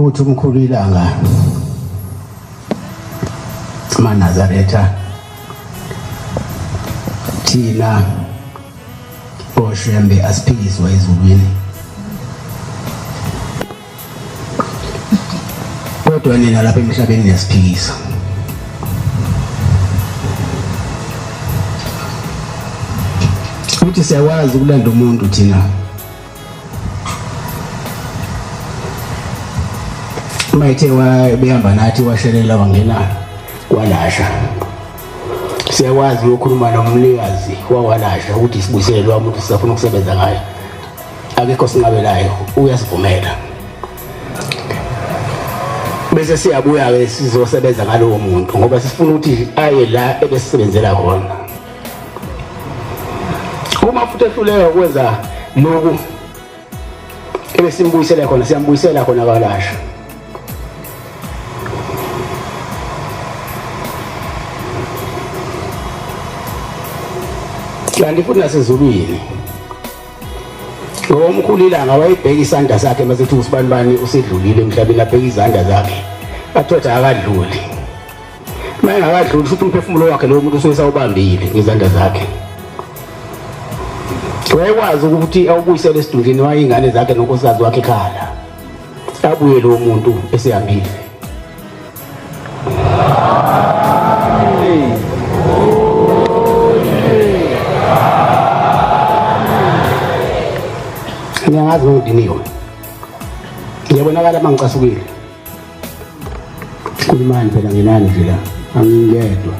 uthi umkhulu ilanga maNazaretha thina oShembe asiphikiswa ezulwini kodwa nina lapha emhlabeni niyasiphikisa uthi siyakwazi ukulanda umuntu thina mayithe behamba nathi washelela wangena kwalasha siyakwazi ukukhuluma nomnikazi wawalasha ukuthi sibuyisele lo muntu sisafuna ukusebenza ngayo akekho singabelayo uyasivumela bese siyabuya ke sizosebenza ngalowo muntu ngoba sifuna ukuthi aye la ebesisebenzela khona uma futhi ehluleka ukwenza lokhu ebesimbuyisela khona siyambuyisela khona kwalasha kanti futhi nasezulwini ngoba umkhulu ilanga wayibheka isandla sakhe masethi usibanibani usedlulile emhlabeni abheka izandla zakhe athothi akadluli maye akadluli futhi umphefumulo wakhe lo muntu usesawubambile ngezandla zakhe wayekwazi ukuthi awubuyisele esidundleni wayingane zakhe nonkosikazi wakhe ekhala abuye lo muntu esehambile ngiyazi ngidiniwe ngiyabonakala mangicasukile kulimani phela nginani nje la angingedwa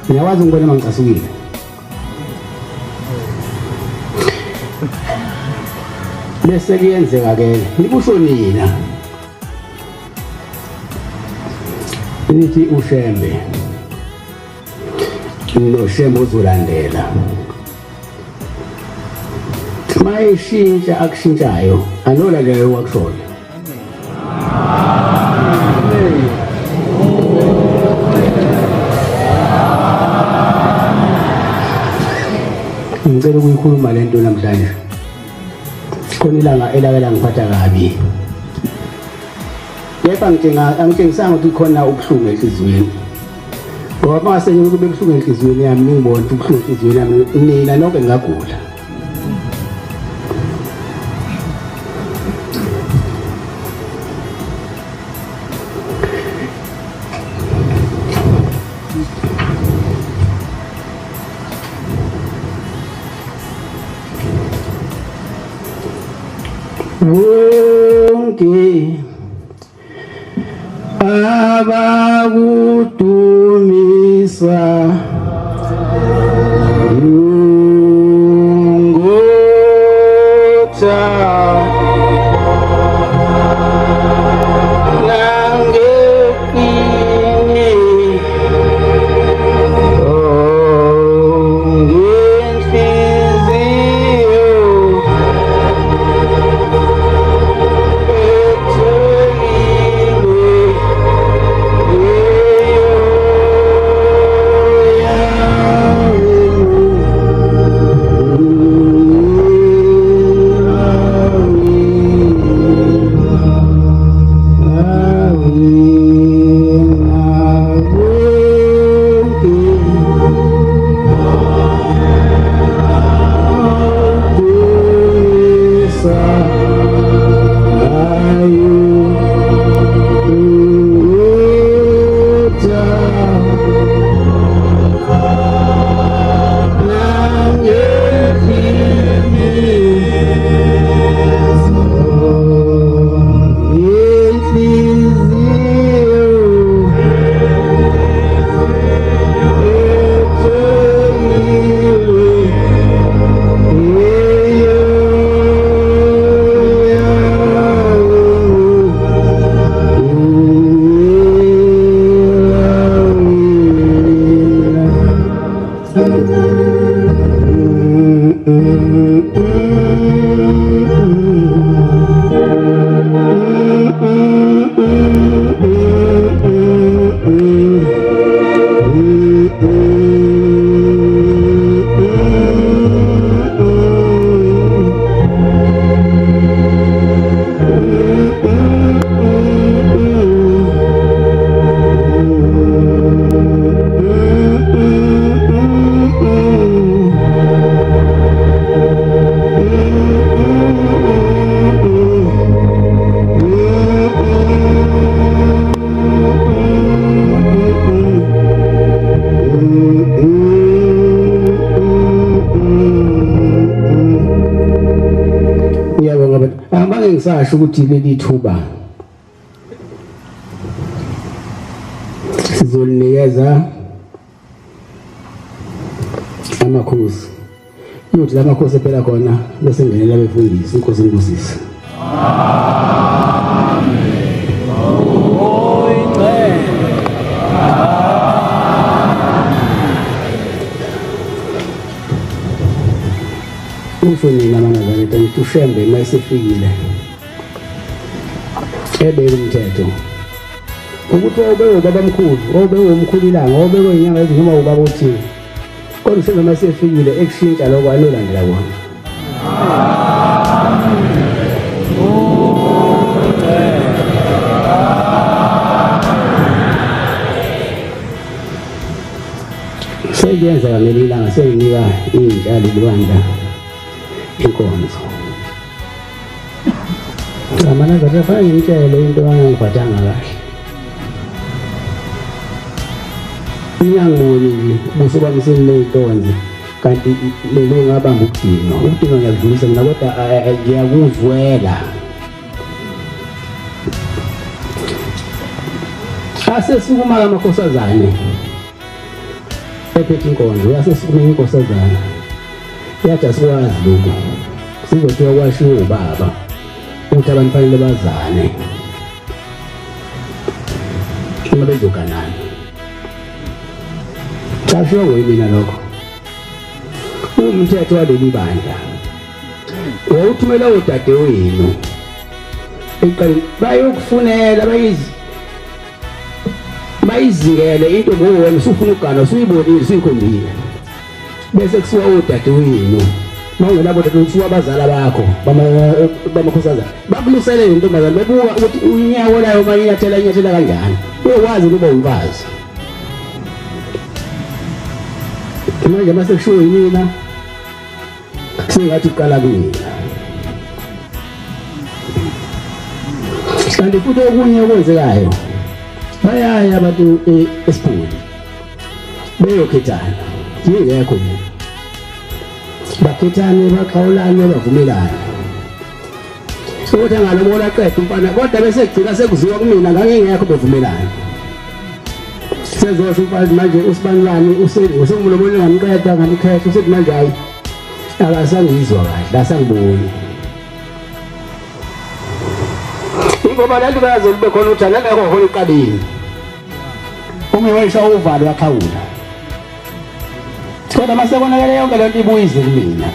ngiyawazi ngibona mangicasukile bese kuyenzeka ke nikusho nina nithi uShembe noShembe uzolandela mayishintsha akushintshayo anola leyo wakushoyo ngicela ukuyikhuluma lento namhlanje khona ilanga elakela ngiphatha kabi kepha angitshengisanga ukuthi khona ubuhlungu enhliziyweni ngoba mase kube buhlungu enhliziyweni yami ngibona ubuhlungu enhliziyweni yami nina nonke ngagula wonke abakudumisa ngotha ngisasho ukuthi leli thuba sizolinikeza amakhosi ukuthi la makhosi ephela khona bese ngenela befundisi. Inkosi inkosisi. Usho nina manazareta ngithi uShembe mayesefikile ebeka umthetho ukuthi obewe ubabamkhulu, obewe umkhulu ilanga, obewe inyanga ezini noma ubaba othile, kodwa uShembe mayesefikile ekushintsha lokho anolandela kona. Seyenza ngaleli langa senginika iy'ntshalo libanda inkonzo. Amanazareta fanele ngimtshele into angangiphathanga kahle. Ngiyangiboni nje ubuso bami seniley'ntonze kanti lelo ngabamba ukudinwa. Ukudinwa ngiyakudlulisa mina kodwa ngiyakuzwela. Asesukuma amakhosazane ephethe inkonzo, yasesukuma inkosazana yathi asikwazi lokhu, sizothiwa kwashiwo ubaba ukuthi abantu fanele bazane uma bezoganana. Chashiwo ngoyimina lokho umthetho waleli bandla wawuthumela udadewenu eqaleni bayokufunela bayizingele into ngowena usufuna ukugana usuyibonile usuyikhombile bese kusuka udadewenu mawungenabo dadewenu kusuka abazala bakho bamakhosazana bakulusele intombazane bebuka ukuthi unyawo layo manje inyathela kanjani uyokwazi ukuba umfazi. Manje mase kushiwo yimina singathi kuqala kumina. Kanti futhi okunye okwenzekayo bayaya abantu esiphuli beyokhethana ngingekho mina, bakhethane baxhawulane bavumelane ukuthi angalobona qeda umfana kodwa bese kugcina sekuziwa kumina ngangingekho bevumelane. Sezosho umfazi manje usibanibani usengumloboni ngamqeda ngamkhetha usethi manje hayi akasangizwa kahle asangiboni. Ngoba lantu bayazi libe khona ukuthi angeke hola iqabini uma wayisha uvalo waxhawula kodwa mase konakele yonke lento ibuyize kumina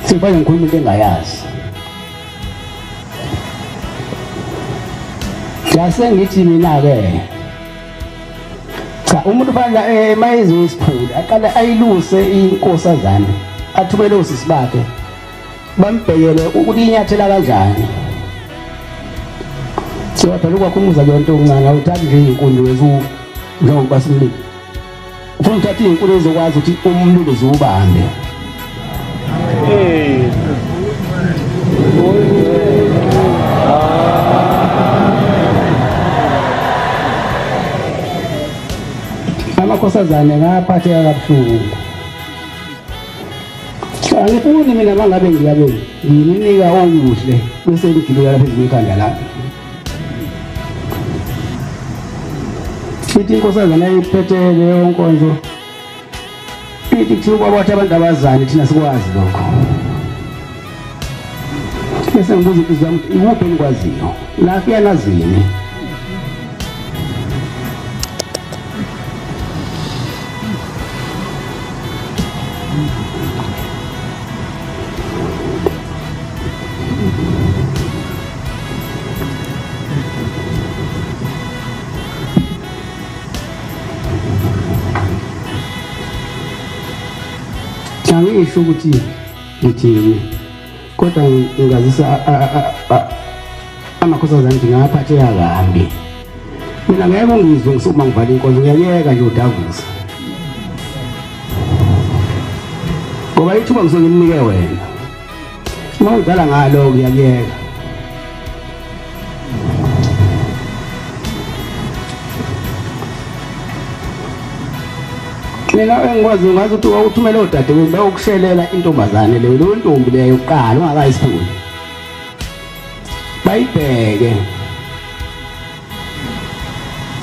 sifanye ngikhuluma into engayazi. Yase ngithi mina-ke cha umuntu fanele mayizwe isiphula aqale ayiluse inkosazane athumele osisi bakhe bambhekele ukuthi inyathela kanjani. Siwaphela ukwakhumuza yonto uncane awuthathi nje inkuni wezu njengoba simlile ufuna uthatha inkuni ezokwazi ukuthi umlilo ziwubambe. Amakhosazane ngaphatheka kabuhlungu. Angifuni mina mangabe ngiyabe ngininika okuhle bese ngidlula lapha ezikhanda lapha. Ithi inkosazana ayiphethe leyo nkonzo ithi kuthiwa kwabathi abantu abazane thina sikwazi lokho. Bese ngibuza impilo yami ikuphi engikwaziyo lafiya nazini. Angisho ukuthi ngithini kodwa ngingazisa amakhosazane nje ngaphatheka kambi. Mina ngeke ungizwe ngisukuma ngivala inkonzo ngiyayeka nje udavuza ngoba ithuba ngizonginike wena uma udlala ngalo ngiyayeka. Mina engikwazi ngathi ukuthi wawuthumela odadewenu bayokushelela intombazane leyo ntombi leyo yokuqala ungakayisiphuli bayibheke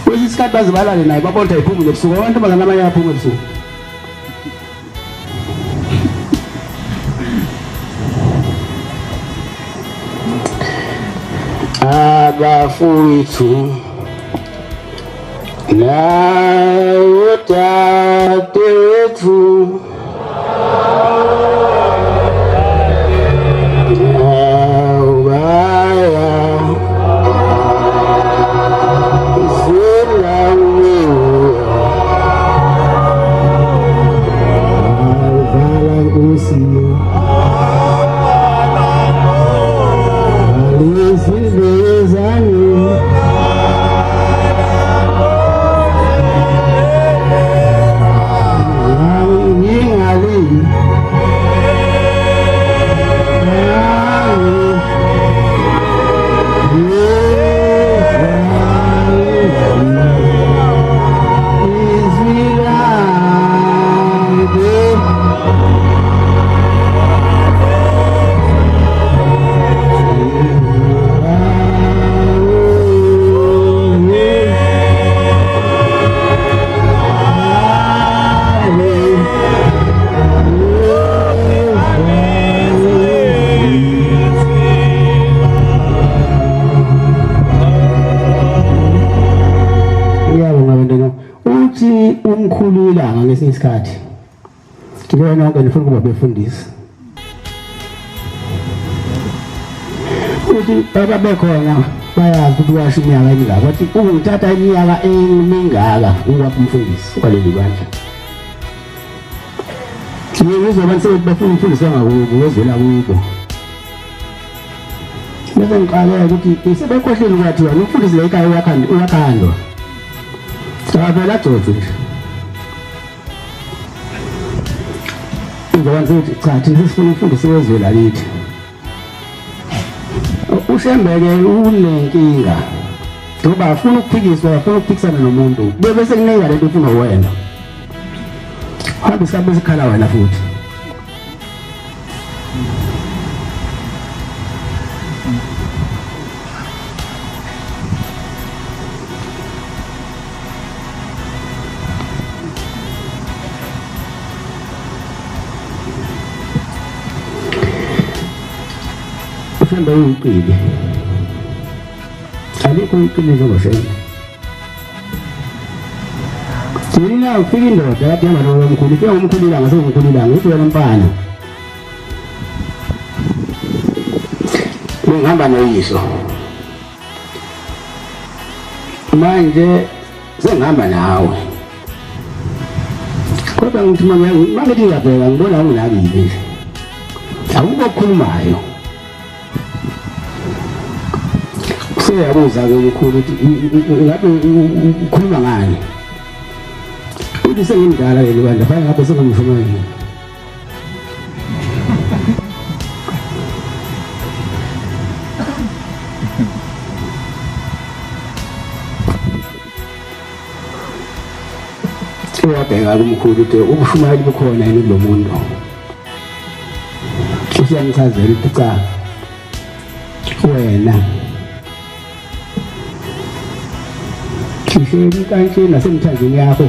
kwesinye isikhathi baze balale naye babona iphumule ebusuku abantu abazana amanye aphumule ebusuku abafowethu nawo dadewethu umkhulula ngesinye isikhathi ngibona nonke nifuna ukuba befundisi uthi baba bekhona bayazi ukuthi washo iminyaka emingaka bathi ungithatha iminyaka emingaka ukwakho umfundisi kwaleli bandla ngizoba ngisebenza bafuna umfundisi wangakubo wezela kubo bese ngiqala ukuthi sebekhohleli kwathi wena umfundisi la ekhaya uyakhandwa savela George nje ngizoba ngithi cha thina sifuna umfundisi wezela lithi ushembeke unenkinga ngoba afuna ukuphikiswa afuna ukuphikisana nomuntu bese kuninga lento ufuna wena hambe sabe sikhala wena futhi ushembe uyiqile alikho iqile njengoshembe Sina ufika indoda yathi yama lo mkhulu ufika umkhulula ngase umkhulula ngithi wena mfana ngihamba noyisho manje sengihamba nawe kodwa ngithi mangithi ngiyabheka ngibona unginakile akukho okukhulumayo seyabuza ke umkhulu ukuthi ngabe ukhuluma ngani uthi sengimdala leli bandla fanele ngabe sengimshomile uyabheka kumkhulu ukuthi ubushumayeli bukhona yini kulo muntu usiyamchazela ukuthi cha wena Kisheni kanje nasemthandweni yakho